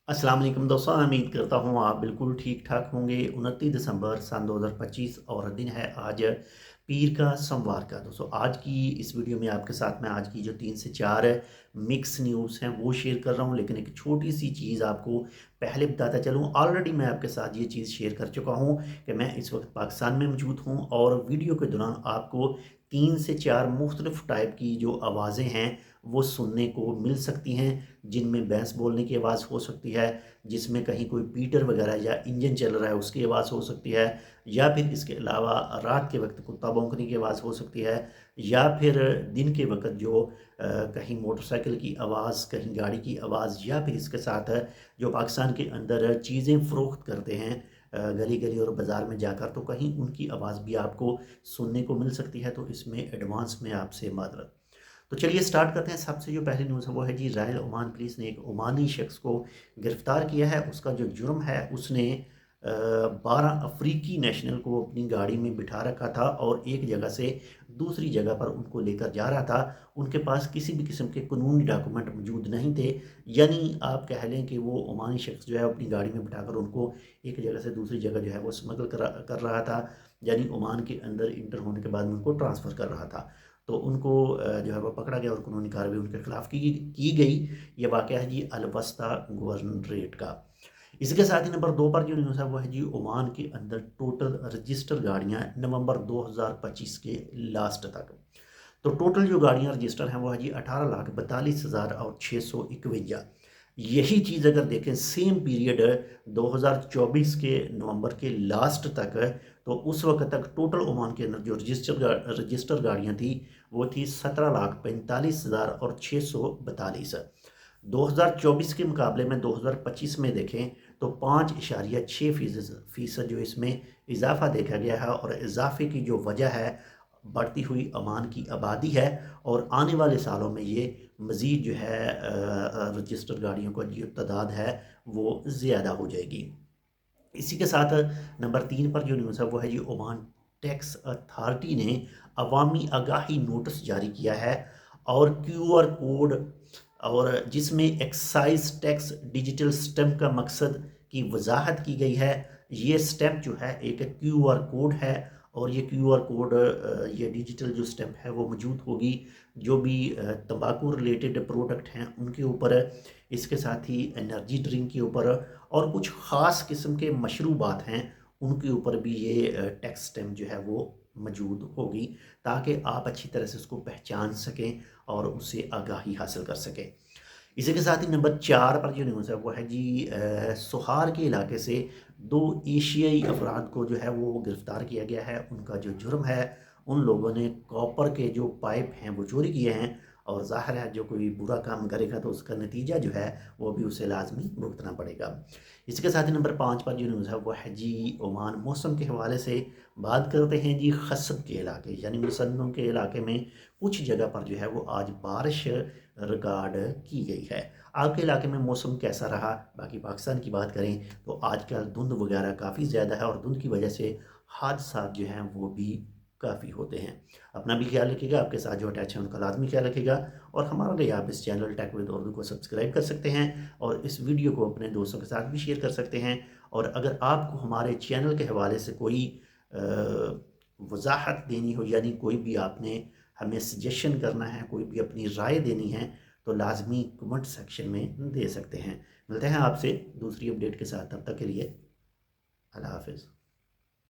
अस्सलाम वालेकुम दोस्तों, मैं उम्मीद करता हूँ आप बिल्कुल ठीक ठाक होंगे। 29 दिसंबर सन 2025 और दिन है आज पीर का सोमवार का। दोस्तों आज की इस वीडियो में आपके साथ मैं आज की जो 3 से 4 मिक्स न्यूज़ हैं वो शेयर कर रहा हूँ, लेकिन एक छोटी सी चीज़ आपको पहले बताता चलूँ। ऑलरेडी मैं आपके साथ ये चीज़ शेयर कर चुका हूँ कि मैं इस वक्त पाकिस्तान में मौजूद हूँ और वीडियो के दौरान आपको 3 से 4 मुख्तलिफ टाइप की जो आवाज़ें हैं वो सुनने को मिल सकती हैं, जिनमें भैंस बोलने की आवाज़ हो सकती है, जिसमें कहीं कोई पीटर वगैरह या इंजन चल रहा है उसकी आवाज़ हो सकती है, या फिर इसके अलावा रात के वक्त कुत्ता भौंकने की आवाज़ हो सकती है, या फिर दिन के वक्त जो कहीं मोटरसाइकिल की आवाज़, कहीं गाड़ी की आवाज़, या फिर इसके साथ जो पाकिस्तान के अंदर चीज़ें फ़रोख्त करते हैं गली गली और बाज़ार में जाकर, तो कहीं उनकी आवाज़ भी आपको सुनने को मिल सकती है। तो इसमें एडवांस में आपसे मादरत। तो चलिए स्टार्ट करते हैं। सबसे जो पहली न्यूज़ है वो है जी, रॉयल ओमान पुलिस ने एक ओमानी शख्स को गिरफ्तार किया है। उसका जो जुर्म है, उसने 12 अफ्रीकी नेशनल को अपनी गाड़ी में बिठा रखा था और एक जगह से दूसरी जगह पर उनको लेकर जा रहा था। उनके पास किसी भी किस्म के कानूनी डॉक्यूमेंट मौजूद नहीं थे, यानी आप कह लें कि वो ओमानी शख्स जो है अपनी गाड़ी में बिठाकर उनको एक जगह से दूसरी जगह जो है वो स्मगल कर रहा था, यानी ओमान के अंदर इंटर होने के बाद में उनको ट्रांसफ़र कर रहा था। तो उनको जो है वो पकड़ा गया और कानूनी कार्रवाई उनके खिलाफ की गई। ये वाक़या है जी अलवस्ता गवर्नरेट का। इसके साथ ही नंबर 2 पर जो न्यूज़ है वो है जी, ओमान के अंदर टोटल रजिस्टर गाड़ियाँ नवंबर 2025 के लास्ट तक। तो टोटल जो गाड़ियाँ रजिस्टर हैं वो है जी 18,42,651। यही चीज़ अगर देखें सेम पीरियड 2024 के नवंबर के लास्ट तक, तो उस वक्त तक टोटल ओमान के अंदर जो रजिस्टर गाड़ियाँ थी वो थी 17,45,642। 2024 के मुकाबले में 2025 में देखें तो 5.6% जो इसमें इजाफा देखा गया है, और इजाफे की जो वजह है बढ़ती हुई ओमान की आबादी है, और आने वाले सालों में ये मज़ीद जो है रजिस्टर गाड़ियों का जो तादाद है वो ज़्यादा हो जाएगी। इसी के साथ नंबर 3 पर जो न्यूज़ है वो है जी, ओमान टैक्स अथॉरिटी ने अवामी आगाही नोटिस जारी किया है और क्यूआर कोड, और जिसमें एक्साइज टैक्स डिजिटल स्टैम्प का मकसद की वजाहत की गई है। ये स्टैम्प जो है एक क्यूआर कोड है, और ये क्यूआर कोड ये डिजिटल जो स्टैम्प है वो मौजूद होगी जो भी तंबाकू रिलेटेड प्रोडक्ट हैं उनके ऊपर, इसके साथ ही एनर्जी ड्रिंक के ऊपर, और कुछ ख़ास किस्म के मशरूबात हैं उनके ऊपर भी ये टैक्स स्टैम्प जो है वो मौजूद होगी, ताकि आप अच्छी तरह से उसको पहचान सकें और उससे आगाही हासिल कर सकें। इसी के साथ ही नंबर 4 पर जो न्यूज़ है वो है जी, सोहार के इलाके से 2 एशियाई अफराद को जो है वो गिरफ़्तार किया गया है। उनका जो जुर्म है, उन लोगों ने कॉपर के जो पाइप हैं वो चोरी किए हैं, और ज़ाहिर है जो कोई बुरा काम करेगा तो उसका नतीजा जो है वो भी उसे लाज़मी भुगतना पड़ेगा। इसके साथ ही नंबर 5 पर जो न्यूज़ है वो है जी, ओमान मौसम के हवाले से बात करते हैं जी। खसब के इलाके यानी मुसन्नों के इलाके में कुछ जगह पर जो है वो आज बारिश रिकॉर्ड की गई है। आपके इलाके में मौसम कैसा रहा? बाकी पाकिस्तान की बात करें तो आजकल धुंध वगैरह काफ़ी ज़्यादा है, और धुंध की वजह से हादसा जो हैं वो भी काफ़ी होते हैं। अपना भी ख्याल रखिएगा, आपके साथ जो अटैच हैं उनका लाजमी ख्याल रखिएगा, और हमारे लिए आप इस चैनल टेक विद उर्दू को सब्सक्राइब कर सकते हैं, और इस वीडियो को अपने दोस्तों के साथ भी शेयर कर सकते हैं। और अगर आपको हमारे चैनल के हवाले से कोई वजाहत देनी हो, यानी कोई भी आपने हमें सजेशन करना है, कोई भी अपनी राय देनी है, तो लाजमी कमेंट सेक्शन में दे सकते हैं। मिलते हैं आपसे दूसरी अपडेट के साथ, तब तक के लिए अल्लाह हाफ़िज़।